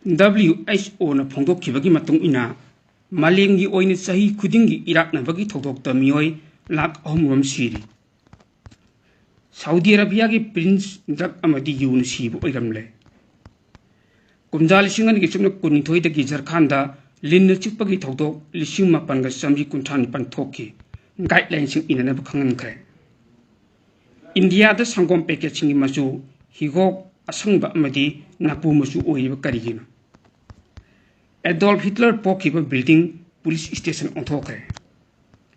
WHO na phongdokkhibagi matung ina malemgi oina sahi khudingi iraknabagi thokdokta miyoi lakh 3 siri. Saudi Arabia ki Prince Drug amadi yun sibu oiramle. Kumja lisingan ki sumna kunithoi da Jharkhand da lin chipagi thokdok lising mapanga samji kunthan pan thokki guidelines sing inana bakhangan khre. India da sangom packaging masu higok asangba amadi napu masu oiriba karigina. Adolf Hitler pokhiba building police station onthokre.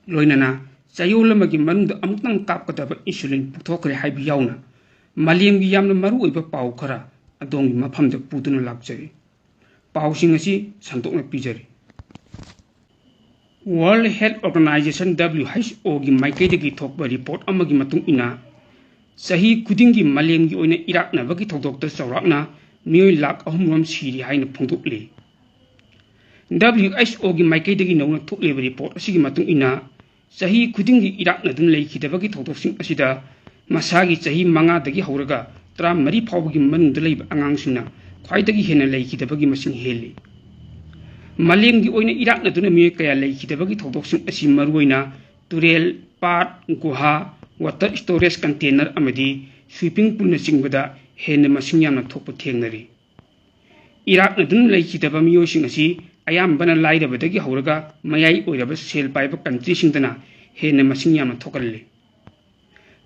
Loinana Sayolamagi Manunda Amtang Kapkataba insulin Putokre Haibi Yauna, Maliam Yam Maru Iba Pau Kara, Adong Mapam the Putuna Luxury. Pau Singasi, Santona Pijari. World Health Organization WHO gi Maikadagi Tokba report Amagi Matung Ina, Sahi Kudingi Maliam Yoina Iraq Navagi Tok Dr. Saurakna, New Lak Ahumram Siri Haina Pundukli. WHO gi Maikadagi Nona took labor report, Sigi Matung Ina. Sahi kudingi Iraq na dun laikidabagi thokdoksing asida masagi sahi manga dagi hauraga tra mari phawgi manungda leiba angangsingna khwaidagi hena laikidabagi masing heli malemgi oina Iraq na dun mi kaya laikidabagi thokdoksing asi maruina turel pat guha water storage container amadi sweeping pool na singbada hena masing yamna thokpa thengnari Iraq na dun laikidaba miyosing asi ayambana laidabadagi hauraga mayai oiraba sel paiba country singdana hena masing yamna thokalle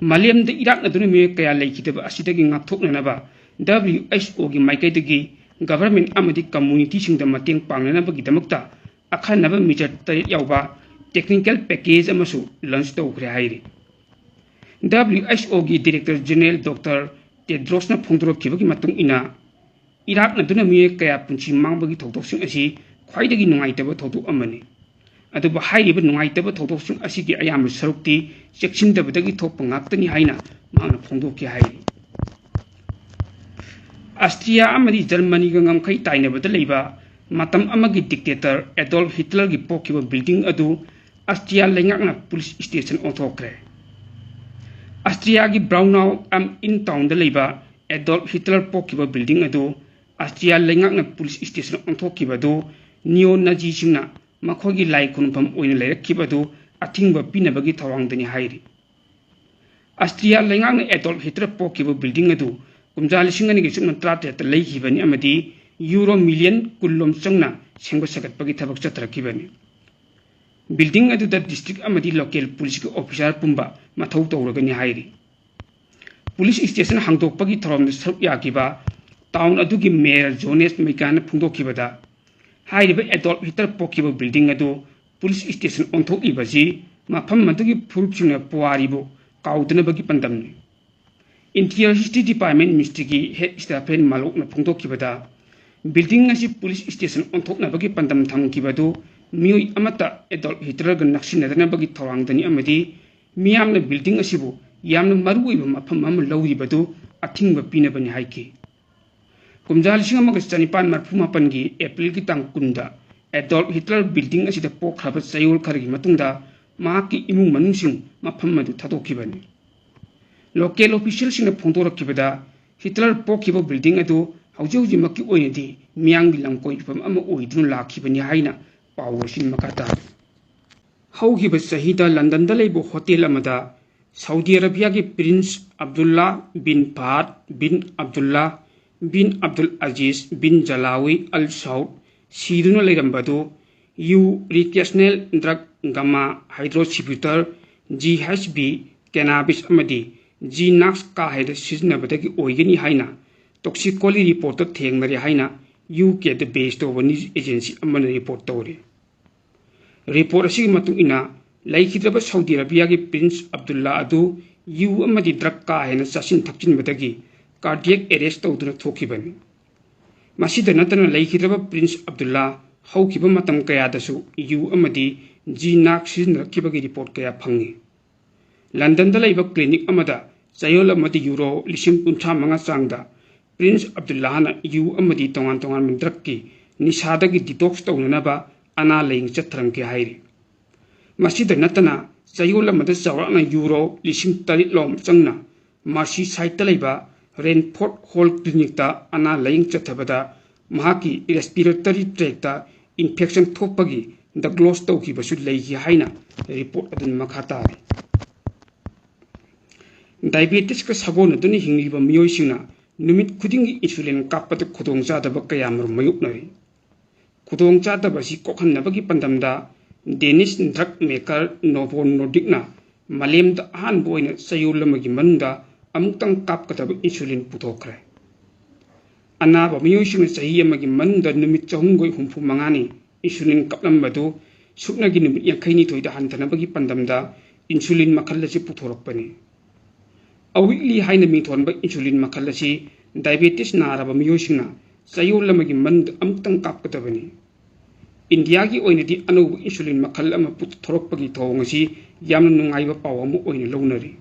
malem de Iraq na dun me kaya laikidaba asidagi ngakthoknanaba WHO gi maikaidagi government amadi community singda mateng pangnanabagi damakta akhanaba meter tarit yawba technical package amasu launch tawkhre hairi WHO gi director general Dr. Tedros na phongdorokkhibagi matung ina Iraq na dun me kaya punchi mangbagi thokdoksing asi khwaidagi nungaitaba thokdok amani aduba hairiba nungaitaba thokdoksing asigi ayam sarukti cheksindabadagi thokpa ngaktani haina mangna phongdokki hairi Austria amadi Germany ga ngamkhai tainabada leiba matam amagi dictator Adolf Hitler gi pokhiba building adu Austria lengakna police station onthokre Austria gi Braunau am in town da leiba Adolf Hitler pokhiba building adu Austria lengakna police station onthokkiba do Neo-Nazi singna makhogi lai kunpam oina leirakkhibadu athingba pinabagi thawangdani hairi Austria lengakna Adolf Hitler pokhiba building adu kumja lisingani gi sumna 37 leikhibani amadi euro million kullom changna sengba sagatpagi thabak chatrakhibani building adu da district amadi local police officer pumba mathau tawragani hairi police station hangdokpagi thorom saruk yakiba town adugi mayor Jones Meikana phungdokhibada Hairiba Adolf Hitler pokhiba building adu police station onthokibasi mafam madugi phurupsingna puaribo kaudnabagi pandamni Interior History Department Ministry gi head Stephen Malok na phungdokhibada building asi police station onthoknabagi pandam thamkibadu miyoi amata Adolf Hitler ga naksinadnabagi thawangdani amadi miyamna building asibu yamna maruiba mafam am lawribadu athingba pinabani haiki Kumjal singa magas chanipan marfumapan gi April ki tang kunda Adolf Hitler building asida pokhraba sayol khargi matungda mahaki imung manungsing mafam madu thadokibani local official singa phongdorakkibada Hitler pokhiba building adu hauji makki oinadi miyang lamkoi pam ama oidun lakhibani haina pawsin makata haugiba sahida London da leibo hotel amada Saudi Arabia gi Prince Abdullah bin Fahd bin Abdullah bin Abdul Aziz bin Jalawi Al Saud Siduna Leirambado U recreational drug gamma hydroxybutyl GHB cannabis amadi G-Nax ka haida siznabadagi oigani haina toxicology report ta thengnari haina UK the based of news agency amana report tawri report asigi matung ina laikhidraba Saudi Arabia gi Prince Abdullah adu U amadi drug ka haina sasin thakchin badagi cardiac arrest tawduna thokibani masida natana laikhidraba Prince Abdullah haukiba matam kayadasu U amadi G-Nax siznakibagi report kaya phangi London da laiba clinic amada sayol amadi euro lising kuntha manga changda Prince Abdullah na U amadi tongan mindrakki nisadagi detox tawnanaba ana leing chathrangki hairi masida natana sayol amada sawrana euro lising tarit lom changna Merseyside laiba Rainford Hall Clinic ta ana laing chathabada mahaki respiratory tract infection thopagi the gloss tauki basu leiki haina report adun makhatari diabetes ka sagon aduni hingiba miyoi singna numit khudingi insulin kapata khudong chadaba kayamru mayuknari khudong chadaba si kokhanabagi pandamda Danish drug maker Novo Nordisk na malemda ahan boina sayulamagi manunda amuktang kapkataba insulin puthokre anaba miyoi singna sahi amagi manunda numit chahungoi humpu mangani insulin kaplambadu suknagi numit yankhaini thoida hantanabagi pandamda insulin makhallasi puthorakpani awikli haina mingthonba insulin makhallasi diabetes naraba miyoi singna sayulamagi mand amuktang kapkatabani India ki oina di anubu insulin makhal ama puthorokpagi thongasi yamna nungaiba pawamu oina launari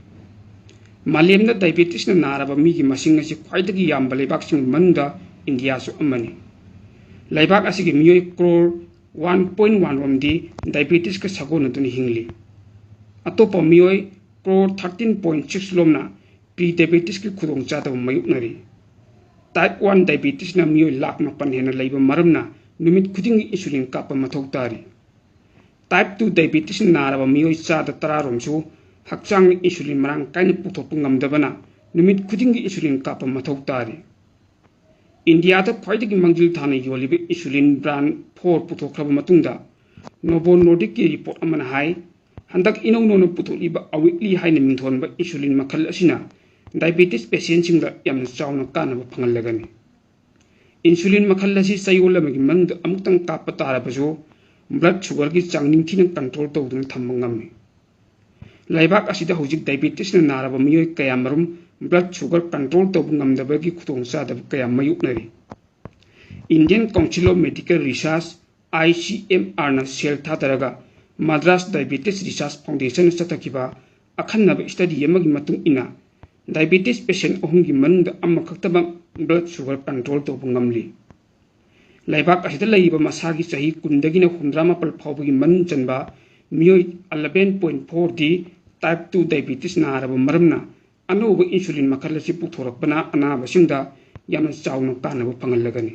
malemda diabetes na naraba migi masing asi khwaidagi yamba leibak sing manda India su amani leibak asigi miyoi crore 1.1 romdi diabetes ka sagona tuni hingli atopa miyoi crore 13.6 lomna pre diabetes ki khudong chadaba mayuknari type 1 diabetes na miyoi lakh mapan hena leiba maramna numit khudingi insulin kapa mathau tari type 2 diabetes naraba miyoi chada tararomsu hakchang insulin marang kaina puthokpa ngamdabana numit khudingi insulin kapa mathau tari India ta khwaidagi mangjil thana yolibe insulin brand 4 puthokraba matungda Novo Nordisk ki report amana hai handak inongno putholiba awikli haina mingthonba insulin makhal asina diabetes patient singda yamna chawna kanaba phangalagani insulin makhallasi sayulamagi mand amuktang kappa tarabasu blood sugar ki changning thina control tawduna thammangami laibak asida hojik diabetes na naraba miyoi kayamarum blood sugar control tawbu ngamdabagi khutong sadab kayam mayuknari Indian Council of Medical Research ICMR na sel thataraga Madras Diabetes Research Foundation satakiba akhanaba study yamagi matung ina diabetes patient ohungi manungda amma khaktabang blood sugar control to bungamli laibak asida laiba masagi sahi kundagina 100 phawbagi man chanba miyoi 11.4 di type 2 diabetes na araba maramna anoba insulin makhalasi puthorakpana anaba singda yamna chawna kanaba phangalagani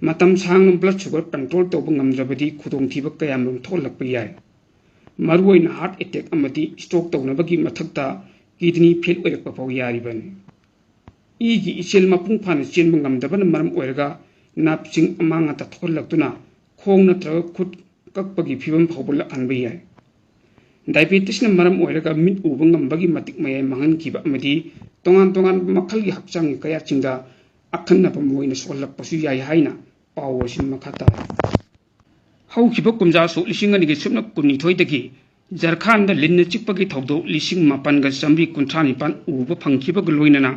matam sang blood sugar control to bungamjabadi khudong thiba kayam tholakpa yai maruoina heart attack amadi stroke townabagi mathakta kidney fail oirakpa phaw yaribani igi ichel mapung phana chenba ngamdabana maram oiraga napsing amanga ta tholaktuna khong natraga khut kakpagi phibam phawbula anba yai diabetes na maram oiraga mit uba ngambagi matik mayai mangan kiba amadi tongan makhalgi hakchang kaya chingda akhanna pamoina solakpasu yai haina pawasin makhata haukiba kumja so lisingani ge supna kunni thoidagi Jharkhand linna chikpagi thawdo lising mapan ga sambi kunthani pan uba phangkiba gloinana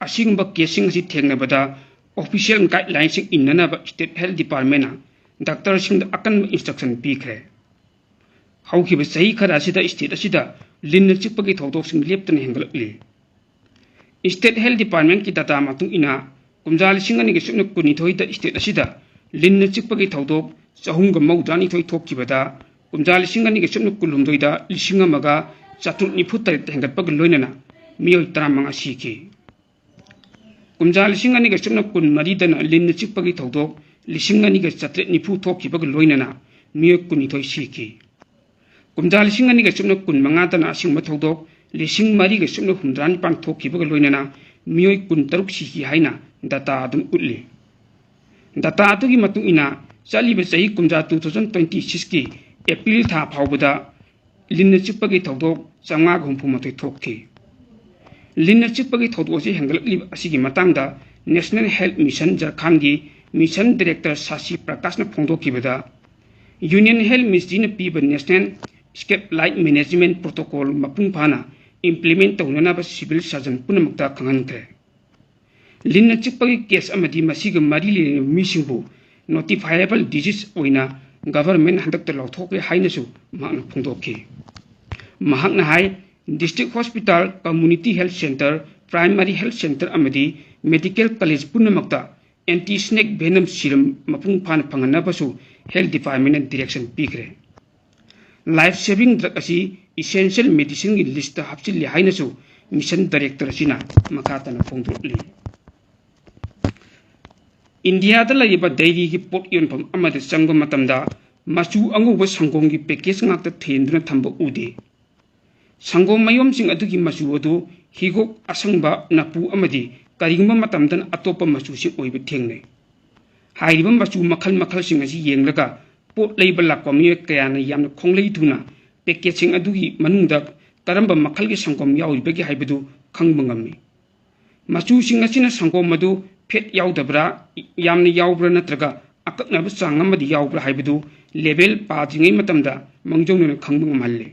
asingba casing asi thengnabada official guidelines innana ba state health department doctor sing akan instruction pikre haukiba sahi khara sida state asida linna chikpagi thawdo sing leptana hengalakli state health department ki data matung ina kumjal singani ge supna kunni thoida state asida linna chikpagi thawdo chahunga maudani thoi thokkibada kumjal singani ge supna kulumdoida lisinga maga chatul nifutai hengatpag loinana miyoi taramanga siki kumjal singani ge supna kun maridana linna chikpagi thawdo lisingani ge chatre nifu thokkibag loinana miyoi kuni thoi siki kumjal singani ge supna kun mangadana asingma thawdo lising mari ge supna humdran pan thokkibag loinana miyoi kun taruk siki haina data adun utli data atugi matung ina chaliba sahi kumja 2026 ki April tha phawbada linna chipagi thawdok changa ghumpu mathoi thokthi linna chipagi thawdok si hengalakli asigi matangda National Health Mission Jharkhand gi Mission Director Shashi Prakash na phongdokibada Union Health Ministry na piba National Escape Light Management Protocol mapung phana implement tawnana ba civil surgeon punamakta khangankre linna chipagi case amadi masiga mari le misingbu notifiable disease oina government handak te lawthok hainasu mahna phungdokhi mahakna hai district hospital community health center primary health center amadi medical college punamakta anti snake venom serum mapung phan phangana basu health department direction pikre life saving drug asi essential medicine gi list hapchili hainasu mission director asina makata na phongdokli India laiba dairy ki pot yonpham amada changba matamda machu anguba sangom gi package ngakta thenduna thamba ude sangom mayom sing adugi machu adu higok asangba napu amadi karigma matamdan atopa machu si oiba thengne hairiba machu makhal makhal sing asi yenglaga pot leiba lakwa mi kayana yamna khonglei thuna package sing adugi manungda karamba makhal gi sangom yauribagi haibadu khangba ngammi machu sing asina sangom madu fet yaudabra yamna yaubra natraga akaknaba chang amadi yaubra haibadu level paadringai matamda mangjongna khangba ngamalle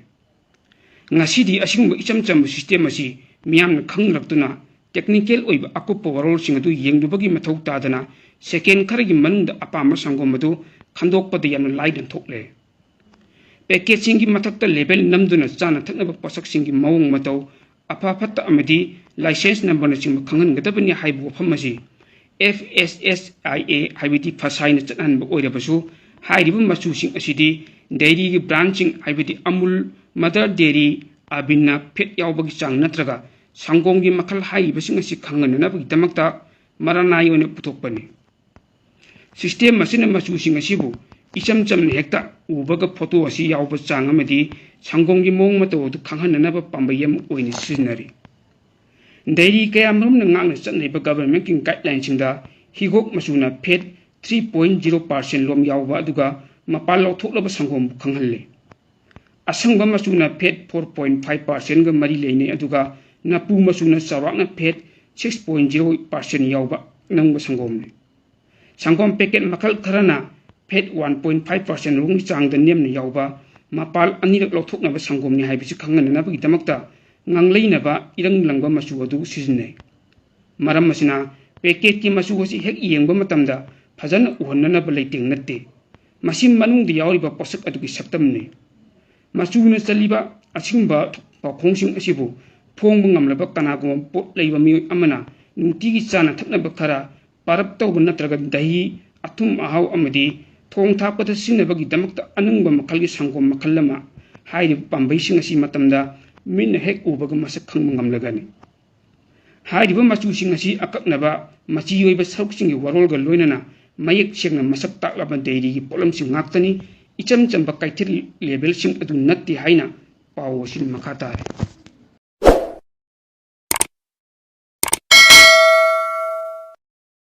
ngasidi asingba icham cham system asi miyamna khanglaktuna technical oiba akupa warol sing adu yengdubagi mathau tadana second kharagi manungda apama sangom madu khandokpada yamna laidan thokle packaging gi mathakta level namduna chana thaknaba pasak singi mawong matau apa phatta amadi license number na chim khangan gadabani haibu phamasi FSSIA haibidi phasaina chananba oirabasu hairibu machu sing asidi dairy gi branching haibidi Amul Mother Dairy abinna phet yaubagi chang natraga sangom gi makhal haiba sing asi khanganabagi damakta maranai ona puthokpani system masina machu sing asibu icham cham hekta ubaga photo asi yauba chang amadi sangom gi mong mato du khanghananaba pambayam oini sinari dairy kaya mrum na ngak na chanaiba government king guidelines singda higok masuna phet 3.0% lom yauba aduga mapal lauthokaba sangom khanghalle asangba masuna phet 4.5% ga mari leine aduga napu masuna charakna phet 6.0% yauba nangba sangomne sangom packet makal kharana phet 1.5% rung changda nemna yauba mapal anirak lauthoknaba sangomni haibisi khangana bagi damakta ngangleinaba irang langba masu adu sijne maram masina packet ki masu hosi hek yengba matamda phajana uhannana ba leiting natte masim manung di yauriba posak adu ki saktamne masu na chaliba asingba pakhonsing asibu phongba ngamlaba kanagum pot leiba mi amana nutigi chana thaknaba khara parap tawba natraga dahi athum ahaw amadi thong thapata sinabagi damakta anungba makhalgi sangom makhallama hairi pambai sing asi matamda min hek ubaga masak khangma ngamlagani hairiba machu sing asi akaknaba machi yoiba saruk singi warolga loinana mayek sengna masak taklaba dairy gi polam sing ngaktani icham chamba kaithir level sing adu natti haina pawo sin makata